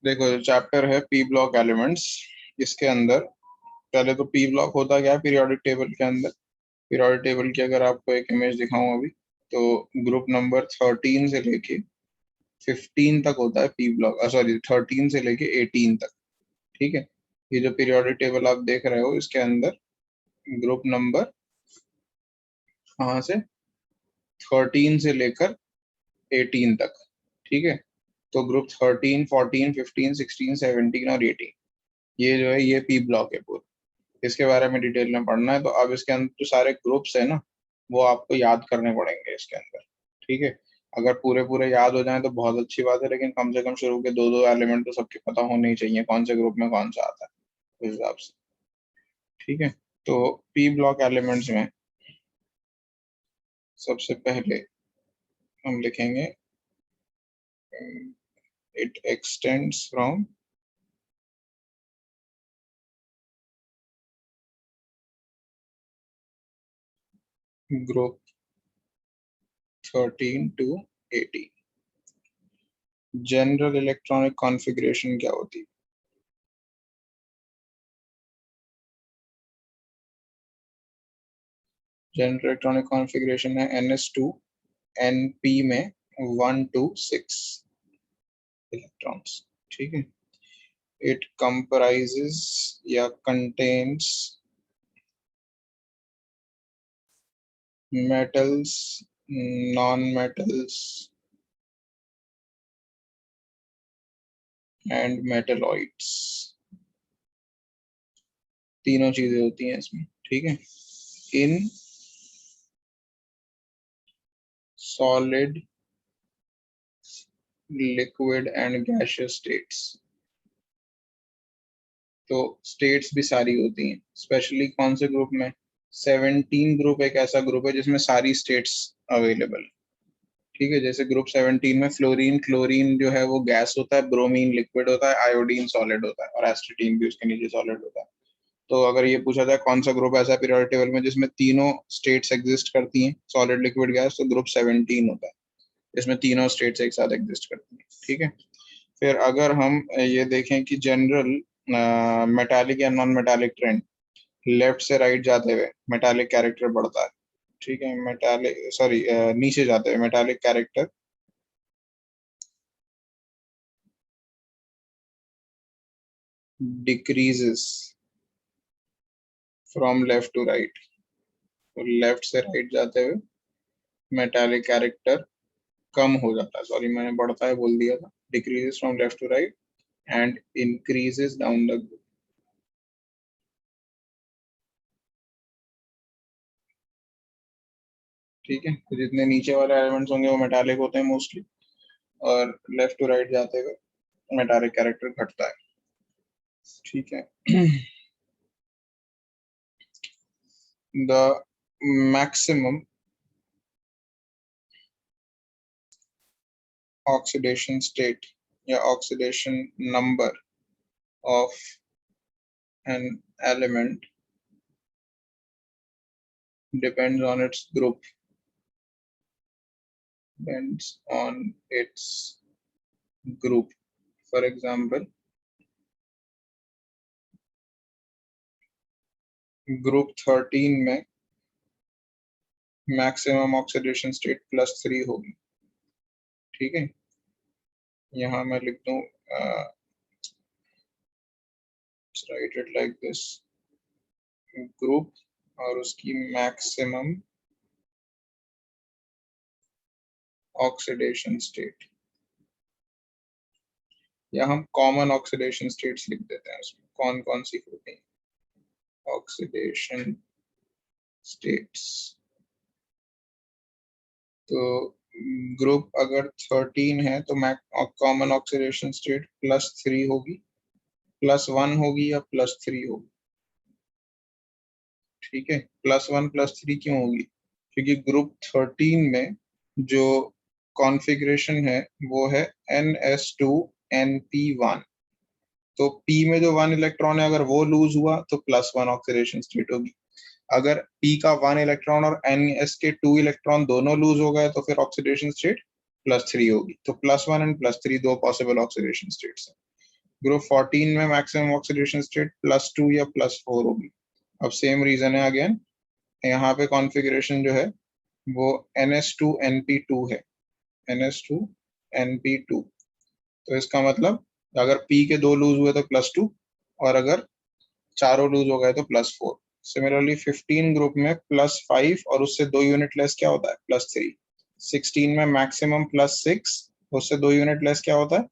देखो जो चैप्टर है पी ब्लॉक एलिमेंट्स, इसके अंदर पहले तो पी ब्लॉक होता क्या है पीरियोडिक टेबल के अंदर। पीरियोडिक टेबल की अगर आपको एक इमेज दिखाऊं अभी, तो ग्रुप नंबर 13 से लेके 15 तक होता है पी ब्लॉक, सॉरी 13 से लेके 18 तक। ठीक है, ये जो पीरियोडिक टेबल आप देख रहे हो इसके अंदर ग्रुप नंबर कहाँ से 13 से लेकर 18 तक। ठीक है, तो ग्रुप 13, 14, 15, 16, 17 और 18, ये जो है ये पी ब्लॉक है पूरा। इसके बारे में डिटेल में पढ़ना है, तो अब इसके अंदर जो सारे ग्रुप्स है ना, वो आपको याद करने पड़ेंगे इसके अंदर। ठीक है, अगर पूरे पूरे याद हो जाए तो बहुत अच्छी बात है, लेकिन कम से कम शुरू के दो दो एलिमेंट तो सबके पता होने ही चाहिए कौन से ग्रुप में कौन सा आता है उस हिसाब से। ठीक है, तो पी ब्लॉक एलिमेंट्स में सबसे पहले हम लिखेंगे it extends from group 13 to 18। General electronic configuration क्या होती है? जनरल इलेक्ट्रॉनिक कॉन्फ़िगरेशन है NS2 NP में 1 to 6 इलेक्ट्रॉन्स। ठीक है, इट कंप्राइजेस या contains metals, non metals and metalloids. तीनों चीजें होती हैं इसमें। ठीक है, in solid, liquid and gaseous states. तो स्टेट्स भी सारी होती हैं, स्पेशली कौन से ग्रुप में? 17 ग्रुप एक ऐसा ग्रुप है जिसमें सारी स्टेट्स अवेलेबल। ठीक है, जैसे ग्रुप 17 में फ्लोरीन क्लोरीन जो है वो गैस होता है, ब्रोमीन लिक्विड होता है, आयोडीन सॉलिड होता है और एस्ट्रिटीन भी उसके नीचे सॉलिड होता है। तो अगर ये पूछा जाए कौन सा ग्रुप ऐसा पीरियोडिक टेबल में जिसमें तीनों स्टेट्स एग्जिस्ट करती हैं, सॉलिड लिक्विड गैस, तो ग्रुप 17 होता है, इसमें तीनों स्टेट्स एक साथ एग्जिस्ट करती हैं। ठीक है, फिर अगर हम ये देखें कि जनरल मेटालिक या नॉन मेटालिक ट्रेंड, लेफ्ट से राइट जाते हुए मेटालिक कैरेक्टर बढ़ता है। ठीक है, मेटालिक सॉरी नीचे जाते हुए metallic character decreases from left to right. तो लेफ्ट से राइट जाते हुए मेटालिक कैरेक्टर कम हो जाता है, सॉरी मैंने बढ़ता है बोल दिया था, decreases from left to right and increases down the group. ठीक है, तो जितने नीचे वाले एलिमेंट्स होंगे वो मेटालिक होते हैं मोस्टली, और लेफ्ट टू राइट जाते हुए मेटालिक कैरेक्टर घटता है। ठीक है, द मैक्सिमम ऑक्सीडेशन स्टेट या oxidation number of an element depends on its group, depends on its group. For example, group 13 में मैक्सिमम ऑक्सीडेशन स्टेट +3 होगी। ठीक है, यहाँ मैं लिख दूं right it like this, group और उसकी मैक्सिमम ऑक्सीडेशन स्टेट, या हम कॉमन ऑक्सीडेशन स्टेट्स लिख देते हैं उसमें कौन कौन सी होती हैं ऑक्सीडेशन स्टेट्स। तो ग्रुप अगर 13 है तो कॉमन ऑक्सीडेशन स्टेट +3 होगी, +1 होगी या +3 होगी। ठीक है, +1 +3 क्यों होगी? क्योंकि ग्रुप 13 में जो कॉन्फ़िगरेशन है वो है NS2NP1। तो P में जो 1 इलेक्ट्रॉन है अगर वो लूज हुआ तो +1 ऑक्सीडेशन स्टेट होगी। अगर P का 1 इलेक्ट्रॉन और NS के 2 इलेक्ट्रॉन दोनों लूज हो गए तो फिर ऑक्सीडेशन स्टेट +3 होगी। तो +1 एंड +3 दो पॉसिबल ऑक्सीडेशन स्टेट्स हैं। ग्रुप 14 में मैक्सिमम ऑक्सीडेशन स्टेट +2 या +4 होगी। अब सेम रीजन है अगेन, यहाँ पे कॉन्फ़िगरेशन जो है वो NH2NP2 है, NH2NP2। तो इसका मतलब अगर P के 2 लूज हुए तो +2 और अगर चारों लूज हो गए तो +4। सिमिलरली 15 ग्रुप में +5 और उससे 2 यूनिट लेस क्या होता है +3। 16 में मैक्सिमम +6, उससे 2 यूनिट लेस क्या होता है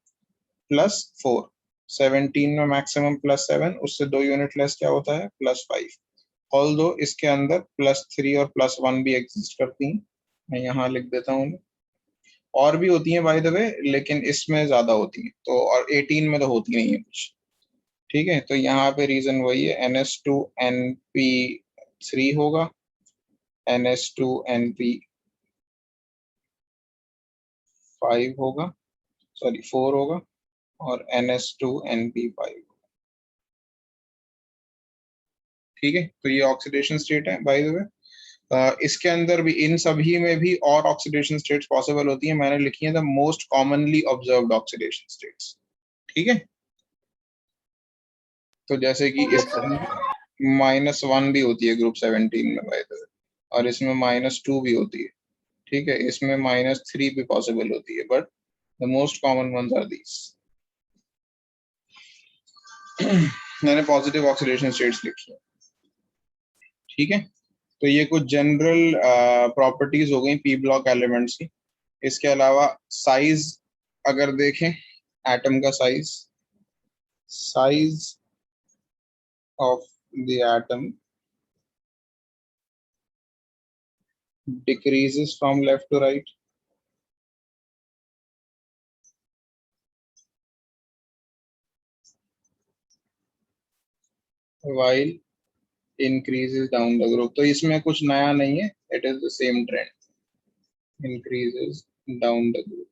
+4। 17 में मैक्सिमम +7, उससे 2 यूनिट लेस क्या होता है +5। ऑल्दो इसके अंदर +3 और +1 भी एग्जिस्ट करती हैं, मैं यहाँ लिख देता हूँ। और भी होती हैं बाय द वे, लेकिन इसमें ज्यादा होती है, तो और 18 में तो होती नहीं है कुछ। ठीक है, तो यहाँ पे रीजन वही है, NH2NP3 होगा, NH2NP5 होगा, सॉरी 4 होगा, और NH2NP5। ठीक है, तो ये ऑक्सीडेशन स्टेट है बाय द वे। इसके अंदर भी, इन सभी में भी और ऑक्सीडेशन स्टेट्स पॉसिबल होती है, मैंने लिखी है the most commonly observed oxidation states. ठीक है, तो जैसे कि इस -1 भी होती है ग्रुप 17 में बाय द वे, और इसमें -2 भी होती है। ठीक है, इसमें -3 भी पॉसिबल होती है, but the most common ones are these. मैंने पॉजिटिव ऑक्सीडेशन स्टेट्स लिखी है। ठीक है, तो ये कुछ जनरल प्रॉपर्टीज हो गई पी ब्लॉक एलिमेंट्स की। इसके अलावा साइज अगर देखें, एटम का size of the atom decreases from left to right, while increases down the group। तो इसमें कुछ नया नहीं है, it is the same trend, increases down the group।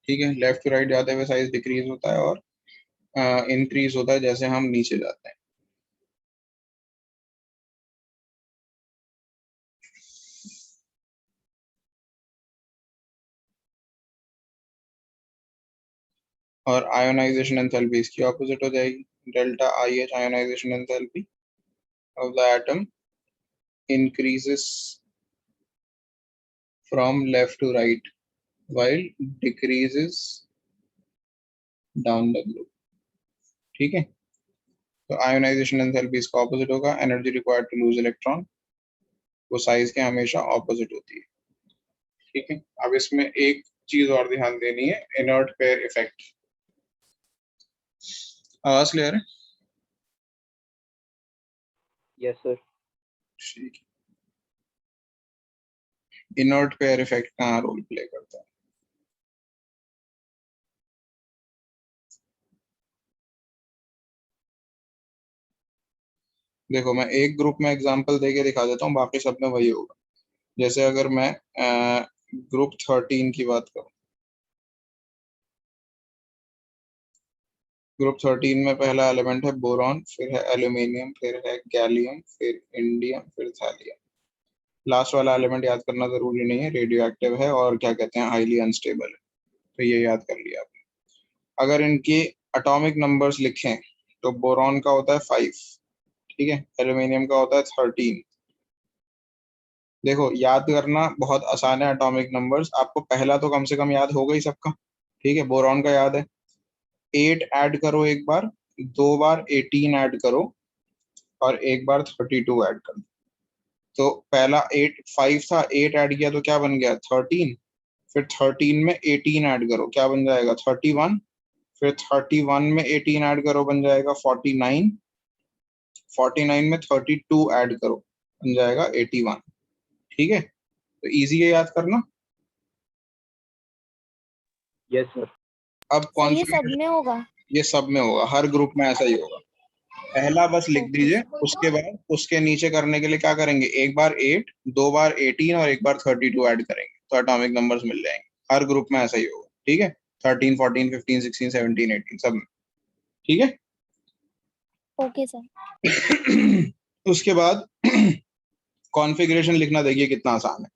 ठीक है, लेफ्ट टू राइट जाते हुए साइज डिक्रीज होता है और इंक्रीज होता है जैसे हम नीचे जाते हैं। और आयोनाइजेशन एंथैल्पी इसकी ऑपोजिट हो जाएगी, delta IH ionisation enthalpy of the atom increases from left to right while decreases down the group। ठीक है, तो आयोनाइजेशन एंथैल्पी इसका ऑपोजिट होगा, energy required to lose electron, वो साइज के हमेशा ऑपोजिट होती है। ठीक है, अब इसमें एक चीज और ध्यान देनी है, इनर्ट पेयर इफेक्ट। आवाज क्लियर है? Yes sir. ठीक है, इनर्ट पेयर इफेक्ट कहाँ रोल प्ले करता है? देखो, मैं एक ग्रुप में एग्जांपल देके दिखा देता हूँ, बाकी सब में वही होगा। जैसे अगर मैं ग्रुप 13 की बात करूं, ग्रुप 13 में पहला एलिमेंट है बोरॉन, फिर है एल्यूमिनियम, फिर है गैलियम, फिर इंडियम, फिर थैलियम। लास्ट वाला एलिमेंट याद करना जरूरी नहीं है, रेडियो एक्टिव है और क्या कहते हैं हाईली अनस्टेबल है, तो ये याद कर लिया आपने। अगर इनके एटॉमिक नंबर्स लिखें तो बोरॉन का होता है 5, ठीक है, एल्यूमिनियम का होता है 13। देखो, याद करना बहुत आसान है एटॉमिक नंबर्स, आपको पहला तो कम से कम याद होगा ही सबका। ठीक है, बोरॉन का याद है, 8 ऐड करो एक बार, 2 बार 18 ऐड करो और एक बार 32 ऐड कर दो। तो पहला 5 था, 8 ऐड किया तो क्या बन गया 13, फिर 13 में 18 ऐड करो क्या बन जाएगा 31, फिर 31 में 18 ऐड करो बन जाएगा 49, 49 में 32 ऐड करो बन जाएगा 81। ठीक है, तो इजी है याद करना। Yes sir. अब कौन ये सब में होगा? ये सब में होगा, हर ग्रुप में ऐसा ही होगा। पहला बस लिख दीजिए, उसके बाद उसके नीचे करने के लिए क्या करेंगे, एक बार 8, 2 बार 18 और एक बार 32 ऐड करेंगे तो एटॉमिक नंबर्स मिल जाएंगे। हर ग्रुप में ऐसा ही होगा। ठीक है, 13, 14, 15, 16, 17, 18 सब में। ठीक है, ओके सर। उसके बाद कॉन्फ़िगरेशन लिखना देखिए कितना आसान है,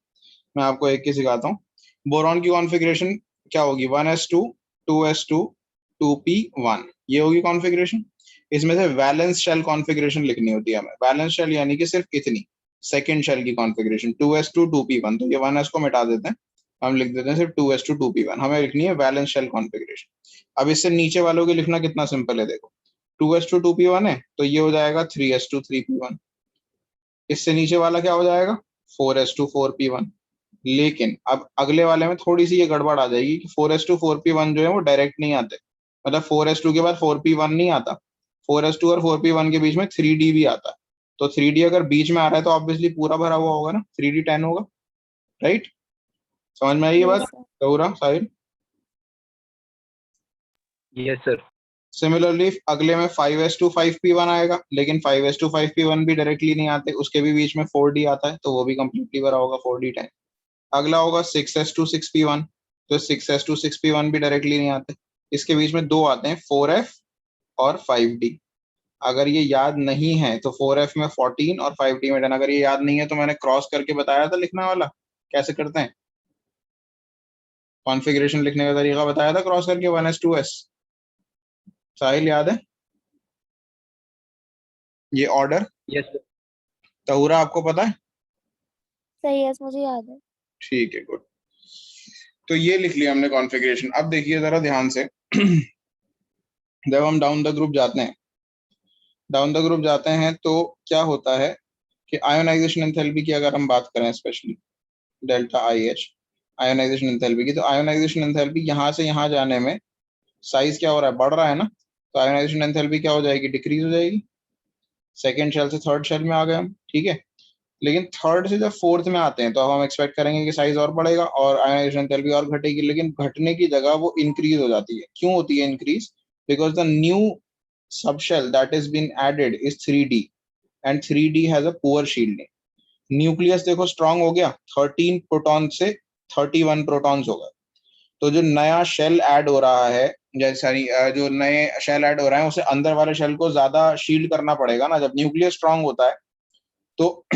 मैं आपको एक की सिखाता हूँ। बोरॉन की कॉन्फ़िगरेशन क्या होगी 1s2 2s2 2p1, ये होगी कॉन्फ़िगरेशन। इसमें से वैलेंस शेल कॉन्फ़िगरेशन लिखनी होती है हमें। वैलेंस शेल यानी कि सिर्फ इतनी, सेकंड शेल की कॉन्फ़िगरेशन 2s2 2p1। तो ये 1s को मिटा देते हैं, हम लिख देते हैं सिर्फ 2s2 2p1। हमें लिखनी है वैलेंस शेल कॉन्फ़िगरेशन। अब इससे नीचे वालों की लिखना कितना सिंपल है, देखो 2s2 2p1 है तो ये हो जाएगा 3s2 3p1। इससे नीचे वाला क्या हो जाएगा 4s2 4p1। लेकिन अब अगले वाले में थोड़ी सी ये गड़बड़ आ जाएगी कि 4s2 4p1 जो है वो डायरेक्ट नहीं आते, मतलब 4s2 के बाद 4p1 नहीं आता, 4s2 और 4p1 के बीच में 3d भी आता है। तो 3d अगर बीच में आ रहा है तो ऑब्वियसली पूरा भरा हुआ होगा ना, 3d 10 होगा, राइट? समझ में आई ये यस बात सर। गौरा साहिल? Yes, sir. सिमिलरली अगले में 5s2 5p1 आएगा, लेकिन 5s2 5p1 भी डायरेक्टली नहीं आते, उसके भी बीच में 4d आता है तो वो भी कंप्लीटली भरा होगा 4d 10। अगला होगा 6s2 6p1, तो 6s2 6p1 भी डायरेक्टली नहीं आते, इसके बीच में दो आते हैं 4f और 5d। अगर ये याद नहीं है तो 4f में 14 और 5d में 10। अगर ये याद नहीं है तो मैंने क्रॉस करके बताया था लिखने वाला कैसे करते हैं, कॉन्फ़िगरेशन लिखने का तरीका बताया था क्रॉस करके 1s 2s। साहिल याद है ये ऑर्डर? Yes, sir. तहुरा आपको पता है? सही है, मुझे याद है। ठीक है, गुड। तो ये लिख लिया हमने कॉन्फ़िगरेशन। अब देखिए जरा ध्यान से जब हम डाउन द ग्रुप जाते हैं, डाउन द ग्रुप जाते हैं तो क्या होता है कि आयोनाइजेशन एंथैल्पी की अगर हम बात करें, specially delta I H ionisation enthalpy की, तो आयोनाइजेशन एंथैल्पी यहाँ से यहाँ जाने में साइज क्या हो रहा है, बढ़ रहा है ना, तो आयोनाइजेशन एंथैल्पी क्या हो जाएगी, डिक्रीज हो जाएगी। सेकेंड शेल से थर्ड शेल में आ गए हम, ठीक है। लेकिन थर्ड से जब फोर्थ में आते हैं तो अब हम एक्सपेक्ट करेंगे कि साइज और बढ़ेगा और आयोनाइजेशन एंथैल्पी और घटेगी, लेकिन घटने की जगह वो इंक्रीज हो जाती है। क्यों होती है increase? Because the new subshell that is been added is 3d and 3d has a poor shielding. Nucleus देखो स्ट्रांग हो गया, 13 प्रोटॉन से 31 प्रोटॉन्स हो गए। तो जो नया शेल ऐड हो रहा है, जैसे जो नए शेल ऐड हो रहे हैं उसे अंदर वाले शेल को ज्यादा शील्ड करना पड़ेगा ना। जब न्यूक्लियस स्ट्रांग होता है तो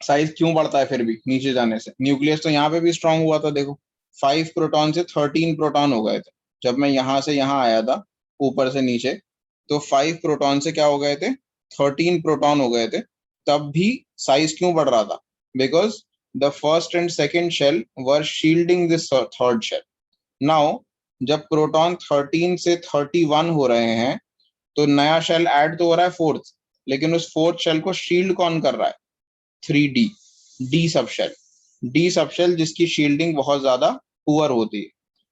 साइज क्यों बढ़ता है फिर भी नीचे जाने से? न्यूक्लियस तो यहाँ पे भी स्ट्रांग हुआ था, देखो 5 प्रोटॉन से 13 प्रोटॉन हो गए थे। जब मैं यहाँ से यहाँ आया था ऊपर से नीचे, तो 5 प्रोटॉन से क्या हो गए थे, 13 प्रोटॉन हो गए थे। तब भी साइज क्यों बढ़ रहा था? Because the first and second shell were shielding this third shell. Now जब प्रोटॉन 13 से 31 हो रहे हैं तो नया शेल ऐड तो हो रहा है फोर्थ, लेकिन उस फोर्थ शेल को शील्ड कौन कर रहा है? 3d D subshell. D subshell जिसकी शील्डिंग बहुत ज्यादा पुअर होती है।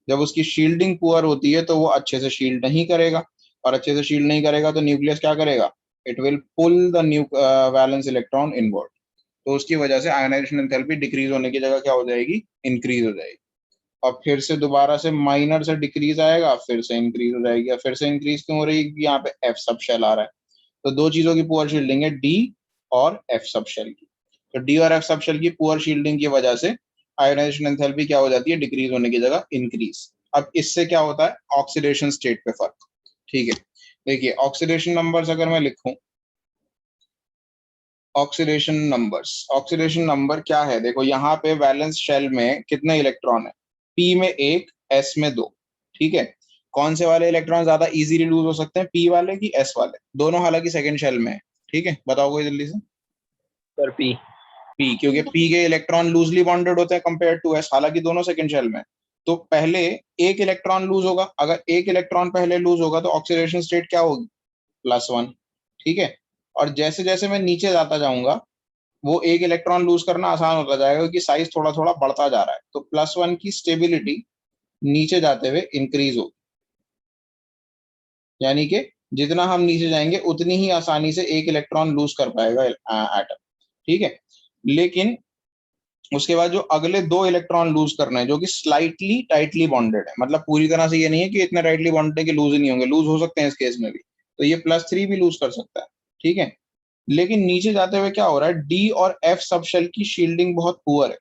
जब उसकी शील्डिंग पुअर होती है तो वो अच्छे से शील्ड नहीं करेगा, और अच्छे से शील्ड नहीं करेगा तो न्यूक्लियस क्या करेगा, it will pull the valence electron inward. तो उसकी वजह से आयोनाइजेशन एंथैल्पी डिक्रीज होने की जगह क्या हो जाएगी, इंक्रीज हो जाएगी। और फिर से दोबारा से माइनर से डिक्रीज आएगा, फिर से इंक्रीज हो जाएगी। फिर से इंक्रीज क्यों हो रही है? यहाँ पे एफ सब शेल आ रहा है। तो दो चीजों की पुअर शील्डिंग है, डी और एफ सब शेल की। तो डी और एफ सब शेल की पुअर शील्डिंग की वजह से आयोनाइजेशन एंथैल्पी क्या हो जाती है, डिक्रीज होने की जगह इंक्रीज। अब इससे क्या होता है, ऑक्सीडेशन स्टेट पे फर्क। ठीक है, देखिए ऑक्सीडेशन नंबर्स अगर मैं लिखूं, ऑक्सीडेशन नंबर क्या है, देखो यहाँ पे वैलेंस शेल में कितने इलेक्ट्रॉन है, पी में 1, एस में 2। ठीक है, कौन से वाले इलेक्ट्रॉन ज्यादा इजीली लूज हो सकते हैं, पी वाले की एस वाले? दोनों हालांकि सेकंड शेल में है। ठीक है, बताओ कोई जल्दी से। Sir, P. पी, क्योंकि पी के इलेक्ट्रॉन लूजली बॉन्डेड होते हैं कंपेयर टू एस, हालांकि दोनों सेकंड शेल में। तो पहले एक इलेक्ट्रॉन लूज होगा, अगर एक इलेक्ट्रॉन पहले लूज होगा तो ऑक्सीडेशन स्टेट क्या होगी, +1। ठीक है, और जैसे जैसे मैं नीचे जाता जाऊंगा वो एक इलेक्ट्रॉन लूज करना आसान होता जाएगा क्योंकि साइज थोड़ा थोड़ा बढ़ता जा रहा है। तो +1 की स्टेबिलिटी नीचे जाते हुए इंक्रीज होगी, यानी कि जितना हम नीचे जाएंगे उतनी ही आसानी से एक इलेक्ट्रॉन लूज कर पाएगा एटम। ठीक है, लेकिन उसके बाद जो अगले दो इलेक्ट्रॉन लूज करने हैं जो कि स्लाइटली टाइटली बॉन्डेड है, मतलब पूरी तरह से ये नहीं है कि इतने टाइटली बॉन्डेड है कि लूज ही नहीं होंगे, लूज हो सकते हैं इस केस में भी। तो ये +3 भी लूज कर सकता है। ठीक है, लेकिन नीचे जाते हुए क्या हो रहा है, डी और एफ सब शेल की शील्डिंग बहुत पुअर है।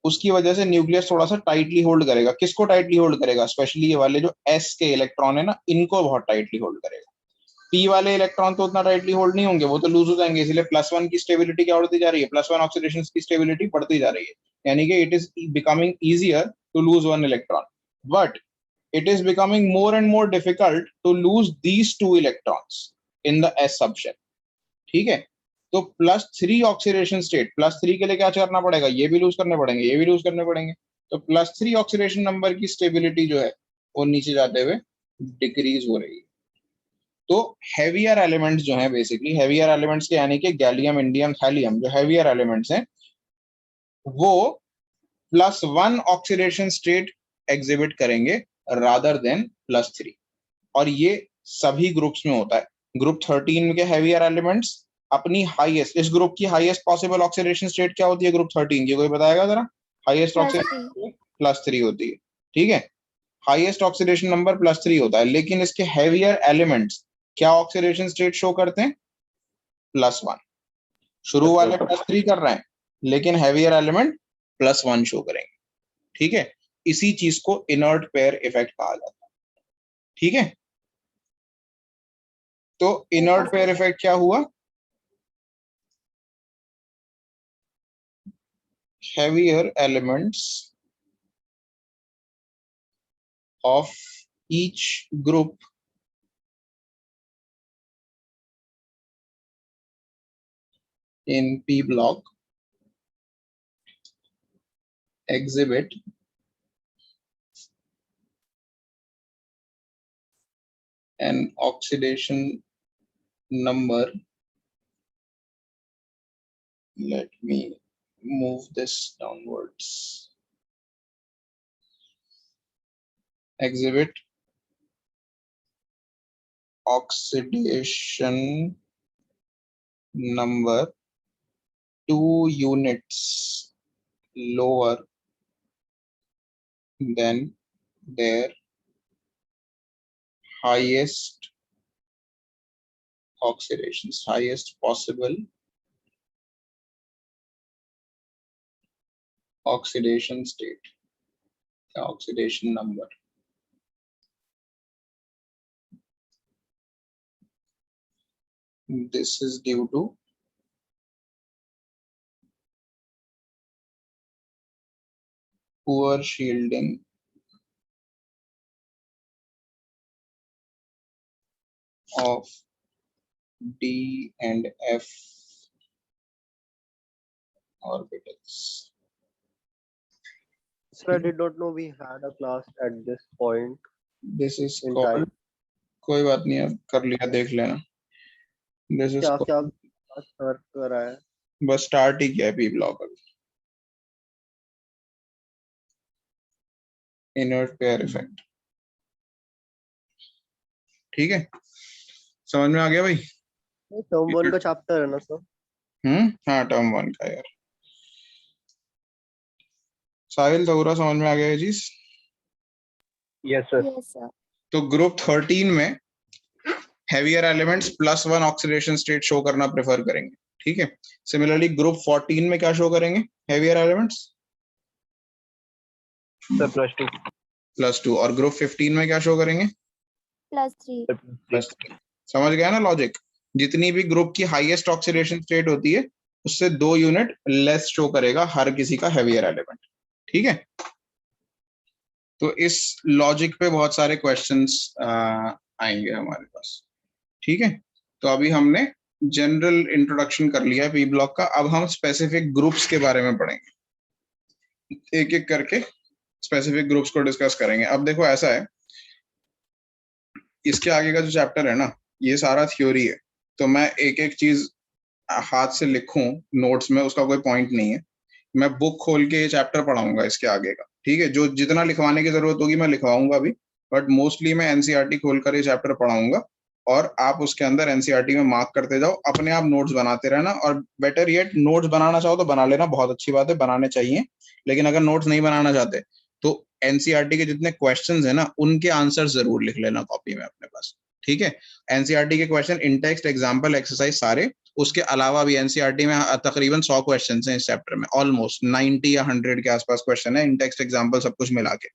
उसकी वजह से न्यूक्लियस थोड़ा सा टाइटली होल्ड करेगा। किसको टाइटली होल्ड करेगा? स्पेशली ये वाले जो एस के इलेक्ट्रॉन है ना, इनको बहुत टाइटली होल्ड करेगा। पी वाले इलेक्ट्रॉन तो उतना टाइटली होल्ड नहीं होंगे, वो तो लूज हो जाएंगे। इसलिए +1 की स्टेबिलिटी क्या बढ़ती जा रही है, +1 ऑक्सीडेशन की स्टेबिलिटी बढ़ती जा रही है, यानी कि it is becoming easier to lose one electron, but it is becoming more and more difficult to lose these two electrons in the s subshell. ठीक है, तो +3 ऑक्सीडेशन स्टेट, +3 के लिए क्या करना पड़ेगा, ये भी लूज करने पड़ेंगे, ये भी लूज करने पड़ेंगे, तो +3 ऑक्सीडेशन नंबर की स्टेबिलिटी जो है वो नीचे जाते हुए डिक्रीज हो रही है। तो हेवियर एलिमेंट्स जो हैं, बेसिकली हेवियर एलिमेंट्स के यानी कि गैलियम, इंडियम, थैलियम, जो हेवियर एलिमेंट्स हैं वो +1 ऑक्सीडेशन स्टेट एग्जिबिट करेंगे रादर देन +3, और ये सभी ग्रुप्स में होता है। ग्रुप 13 के हेवियर एलिमेंट्स अपनी हाईएस्ट, इस ग्रुप की हाईएस्ट पॉसिबल ऑक्सीडेशन स्टेट क्या होती है ग्रुप 13 की, कोई बताएगा जरा? हाईएस्ट ऑक्सीडेशन +3 होती है, ठीक है, हाईएस्ट ऑक्सीडेशन नंबर +3 होता है, लेकिन इसके हेवियर एलिमेंट्स क्या ऑक्सीडेशन स्टेट शो करते हैं? +1। शुरू वाले +3 कर रहे हैं, लेकिन हेवियर एलिमेंट +1 शो करेंगे, ठीक है। इसी चीज को इनर्ट पेयर इफेक्ट कहा जाता है, ठीक है। तो इनर्ट पेयर इफेक्ट क्या हुआ? heavier elements of each group in P block exhibit an oxidation number. Let me move this downwards. Exhibit oxidation number 2 units lower than their highest oxidations, highest possible oxidation state, oxidation number. This is due to poor shielding of D and F orbitals. Sir, I did not know we had a class at this point This is in called, time. कोई बात नहीं, अब कर लिया, देख लेना। This is क्या called, क्या class कर रहा है? बस स्टार्ट ही किया है पी ब्लॉक अभी। इनर्ट पेयर इफेक्ट, ठीक है, समझ में आ गया भाई? टर्म 1 का चैप्टर है ना सर? हाँ, टर्म 1 का यार। साहिल तोरा समझ में आ गया ये चीज? Yes, sir. Yes, sir. तो ग्रुप 13 में heavier elements +1 oxidation state show करना प्रेफर करेंगे, ठीक है। सिमिलरली ग्रुप 14 में क्या शो करेंगे हेवियर एलिमेंट्स? Sir, +2. +2, और ग्रुप 15 में क्या शो करेंगे? +3. +3। समझ गया ना लॉजिक? जितनी भी ग्रुप की हाईएस्ट ऑक्सीडेशन स्टेट होती है उससे 2 यूनिट लेस शो करेगा हर किसी का हेवियर एलिमेंट, ठीक है। तो इस लॉजिक पे बहुत सारे क्वेश्चंस आएंगे हमारे पास, ठीक है। तो अभी हमने जनरल इंट्रोडक्शन कर लिया है पी ब्लॉक का, अब हम स्पेसिफिक ग्रुप्स के बारे में पढ़ेंगे, एक एक करके स्पेसिफिक ग्रुप्स को डिस्कस करेंगे। अब देखो ऐसा है, इसके आगे का जो चैप्टर है ना ये सारा थ्योरी है, तो मैं एक एक चीज हाथ से लिखूं नोट्स में उसका कोई पॉइंट नहीं है। मैं बुक खोल के ये चैप्टर पढ़ाऊंगा इसके आगे का, ठीक है। जो जितना लिखवाने की जरूरत होगी मैं लिखवाऊंगा भी, बट मोस्टली मैं एनसीईआरटी खोलकर ये चैप्टर पढ़ाऊंगा और आप उसके अंदर एनसीईआरटी में मार्क करते जाओ, अपने आप नोट्स बनाते रहना, और बेटर येट नोट्स बनाना चाहो तो बना लेना, बहुत अच्छी बात है, बनाने चाहिए। लेकिन अगर नोट्स नहीं बनाना चाहते तो एनसीईआरटी के जितने क्वेश्चंस है ना उनके आंसर जरूर लिख लेना कॉपी में अपने पास, ठीक है। एनसीईआरटी के question in text, example, exercise सारे, उसके अलावा भी एनसीईआरटी में तकरीबन 100 क्वेश्चन हैं इस चैप्टर में, ऑलमोस्ट 90 या 100 के आसपास क्वेश्चन है इन टेक्स्ट, एग्जाम्पल सब कुछ मिला के।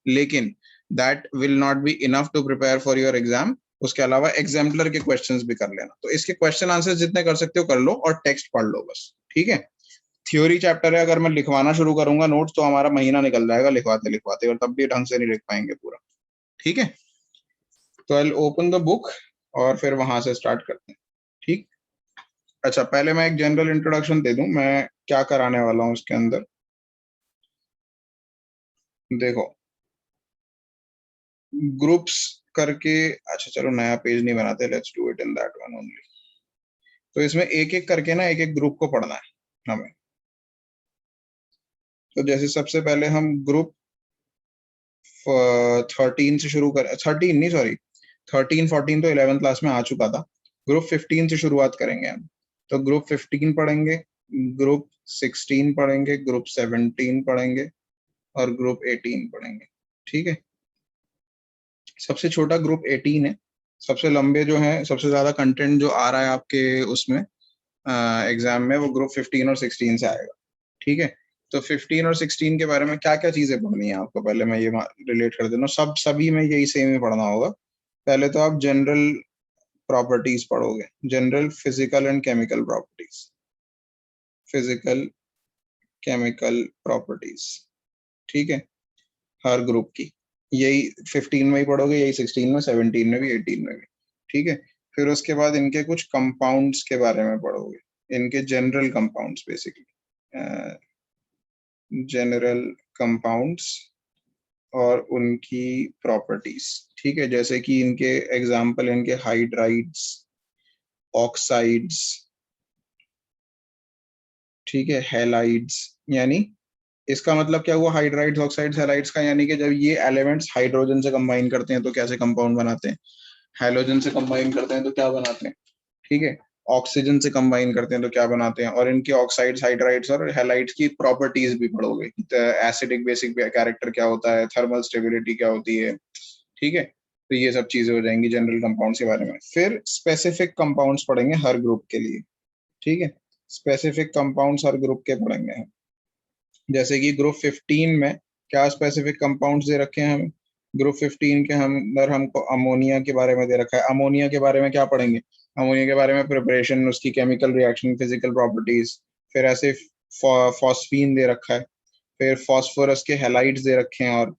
लेकिन that will not be enough to prepare for your exam, उसके अलावा एग्जाम्पलर के क्वेश्चंस भी कर लेना। तो इसके क्वेश्चन आंसर जितने कर सकते हो कर लो और टेक्स्ट पढ़ लो बस, ठीक है। थ्योरी चैप्टर है, अगर मैं लिखवाना शुरू करूंगा नोट्स तो हमारा महीना निकल जाएगा लिखवाते लिखवाते, और तब भी ढंग से नहीं लिख पाएंगे पूरा। ठीक है, तो आई ओपन द बुक और फिर वहां से स्टार्ट करते हैं। ठीक, अच्छा पहले मैं एक जनरल इंट्रोडक्शन दे दूं मैं क्या कराने वाला हूं इसके अंदर। देखो ग्रुप्स करके, अच्छा चलो नया पेज नहीं बनाते, let's do it in that one only. तो इसमें एक एक करके ना एक एक ग्रुप को पढ़ना है हमें। तो जैसे सबसे पहले हम ग्रुप 13 से शुरू कर, 13 नहीं सॉरी, 13 14 तो 11th क्लास में आ चुका था। ग्रुप 15 से शुरुआत करेंगे हम। तो ग्रुप 15 पढ़ेंगे, ग्रुप 16 पढ़ेंगे, ग्रुप 17 पढ़ेंगे और ग्रुप 18 पढ़ेंगे। ठीक है, सबसे छोटा ग्रुप 18 है, सबसे लंबे जो है, सबसे ज्यादा कंटेंट जो आ रहा है आपके उसमें एग्जाम में, वो ग्रुप 15 और 16 से आएगा। ठीक है, तो 15 और 16 के बारे में क्या क्या चीजें पढ़नी है आपको, पहले मैं ये रिलेट कर देता हूँ। सभी में यही सेम ही पढ़ना होगा। पहले तो आप जनरल प्रॉपर्टीज पढ़ोगे, general physical and chemical properties, physical chemical properties. ठीक है, हर ग्रुप की यही 15 में ही पढ़ोगे, यही 16 में, 17 में भी, 18 में भी। ठीक है, फिर उसके बाद इनके कुछ कंपाउंड्स के बारे में पढ़ोगे, इनके general compounds, basically general compounds और उनकी प्रॉपर्टीज। ठीक है, जैसे कि इनके एग्जाम्पल, इनके हाइड्राइड्स, ऑक्साइड्स, ठीक है, हैलाइड्स। यानी इसका मतलब क्या हुआ हाइड्राइड्स, ऑक्साइड्स, हैलाइड्स का, यानी कि जब ये एलिमेंट्स हाइड्रोजन से कंबाइन करते हैं तो कैसे कंपाउंड बनाते हैं, हैलोजन से कंबाइन करते हैं तो क्या बनाते हैं, ठीक है, ऑक्सीजन से कंबाइन करते हैं तो क्या बनाते हैं, और इनके ऑक्साइड्स, हाइड्राइड्स और हैलाइड्स की प्रॉपर्टीज भी पढ़ोगे। एसिडिक बेसिक कैरेक्टर क्या होता है, थर्मल स्टेबिलिटी क्या होती है। ठीक है, तो ये सब चीजें हो जाएंगी जनरल कंपाउंड्स के बारे में। फिर स्पेसिफिक कंपाउंड्स पढ़ेंगे हर ग्रुप के लिए। ठीक है, स्पेसिफिक कंपाउंड्स हर ग्रुप के पढ़ेंगे हम। जैसे कि ग्रुप 15 में क्या स्पेसिफिक कंपाउंड्स दे रखे हैं हमें, ग्रुप 15 के अंदर हमको अमोनिया के बारे में दे रखा है। अमोनिया के बारे में क्या पढ़ेंगे, अमोनिया के बारे में प्रिपरेशन, उसकी केमिकल रिएक्शन, फिजिकल प्रॉपर्टीज। फिर ऐसे फॉस्फीन दे रखा है, फिर फॉस्फोरस के हैलाइड्स दे रखे हैं, और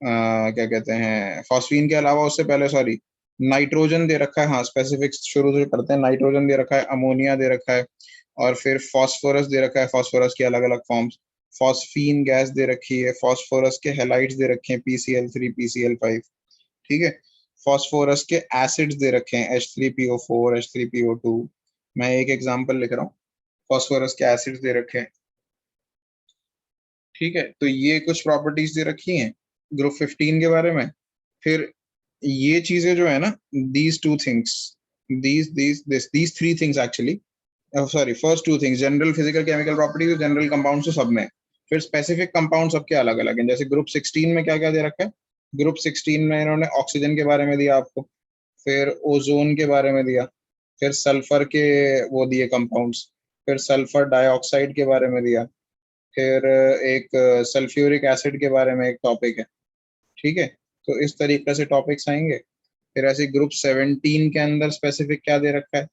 क्या कहते हैं, फॉस्फीन के अलावा उससे पहले सॉरी नाइट्रोजन दे रखा है। हाँ, स्पेसिफिक शुरू से करते हैं, नाइट्रोजन दे रखा है, अमोनिया दे रखा है, और फिर फॉस्फोरस दे रखा है, फॉस्फोरस की अलग अलग फॉर्म्स, फॉस्फीन गैस दे रखी है, फॉस्फोरस के हैलाइड्स दे रखे हैं, PCl3 PCl5। ठीक है, फॉस्फोरस के एसिड्स दे रखे हैं, H3PO4 H3PO2। मैं एक एग्जांपल लिख रहा हूँ, फॉस्फोरस के एसिड्स दे रखे हैं। ठीक है, तो ये कुछ प्रॉपर्टीज दे रखी हैं ग्रुप 15 के बारे में। फिर ये चीजें जो है ना, these two things, these three things actually, sorry first two things, general physical chemical properties, general compounds तो सब में। फिर स्पेसिफिक कंपाउंड सबके अलग अलग हैं। जैसे ग्रुप 16 में क्या क्या दे रखा है, ग्रुप 16 में इन्होंने ऑक्सीजन के बारे में दिया आपको, फिर ओजोन के बारे में दिया, फिर सल्फर के वो दिए कंपाउंड्स, फिर सल्फर डाइऑक्साइड के बारे में दिया, फिर एक सल्फ्यूरिक एसिड के बारे में एक टॉपिक है। ठीक है, तो इस तरीके से टॉपिक्स आएंगे। फिर ऐसे ग्रुप 17 के अंदर स्पेसिफिक क्या दे रखा है,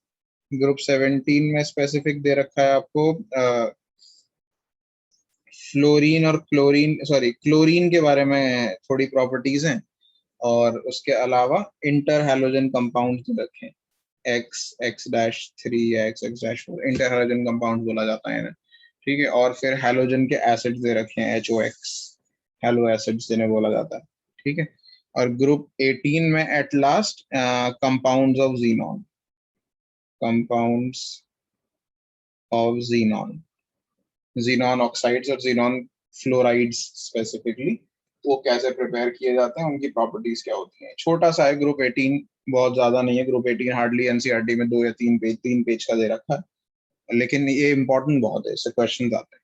ग्रुप 17 में स्पेसिफिक दे रखा है आपको फ्लोरीन और क्लोरीन, सॉरी क्लोरीन के बारे में थोड़ी प्रॉपर्टीज हैं, और उसके अलावा इंटर हैलोजन कंपाउंड दे रखे हैं, X3 या X4, इंटर हैलोजन कंपाउंड बोला जाता है इन्हें। ठीक है, और फिर हैलोजन के एसिड्स दे रखे हैं, HOX, हैलो एसिड्स जिन्हें बोला जाता है। ठीक है, और ग्रुप 18 में at last compounds of xenon, compounds of xenon, xenon oxides और जीनॉन फ्लोराइड्स स्पेसिफिकली, वो कैसे प्रिपेयर किए जाते हैं, उनकी प्रॉपर्टीज क्या होती हैं। छोटा सा है ग्रुप 18, बहुत ज्यादा नहीं है ग्रुप 18, हार्डली एनसीईआरटी में 2 या 3 पेज का दे रखा है, लेकिन ये इंपॉर्टेंट बहुत है, इससे क्वेश्चन आते हैं।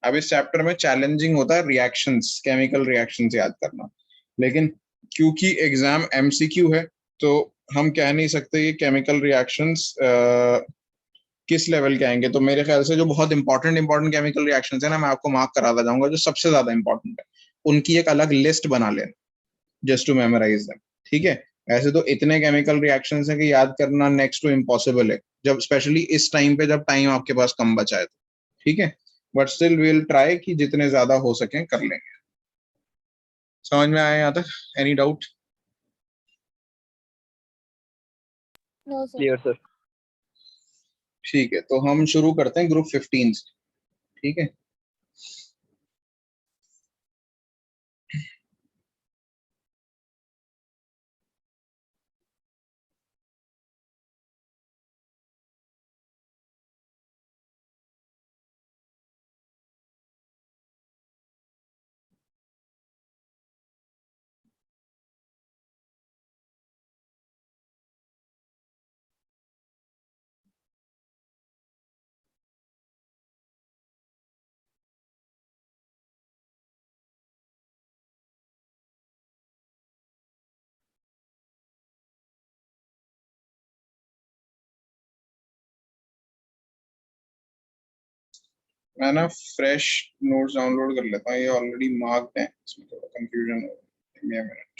अब इस चैप्टर में चैलेंजिंग होता है रिएक्शंस, केमिकल रिएक्शंस याद करना, लेकिन क्योंकि एग्जाम MCQ है तो हम कह नहीं सकते कि केमिकल रिएक्शंस किस लेवल के आएंगे। तो मेरे ख्याल से जो बहुत इंपॉर्टेंट केमिकल रिएक्शंस है ना, मैं आपको मार्क कराता जाऊंगा, जो सबसे ज्यादा इंपॉर्टेंट है उनकी एक अलग लिस्ट बना लेना, जस्ट टू मेमोराइज देम। ठीक है, ऐसे तो इतने केमिकल रिएक्शंस हैं कि याद करना नेक्स्ट टू इम्पॉसिबल है, जब स्पेशली इस टाइम पे जब टाइम आपके पास कम बचा है तो। ठीक है, बट स्टिल विल ट्राई कि जितने ज्यादा हो सके कर लेंगे। समझ में आया यहाँ तक? Any doubt? No sir. Clear sir. ठीक है, तो हम शुरू करते हैं ग्रुप 15 से। ठीक है, मैं ना फ्रेश नोट्स डाउनलोड कर लेता हूँ, ये ऑलरेडी मार्क्ड है, इसमें थोड़ा कंफ्यूजन हो रहा है।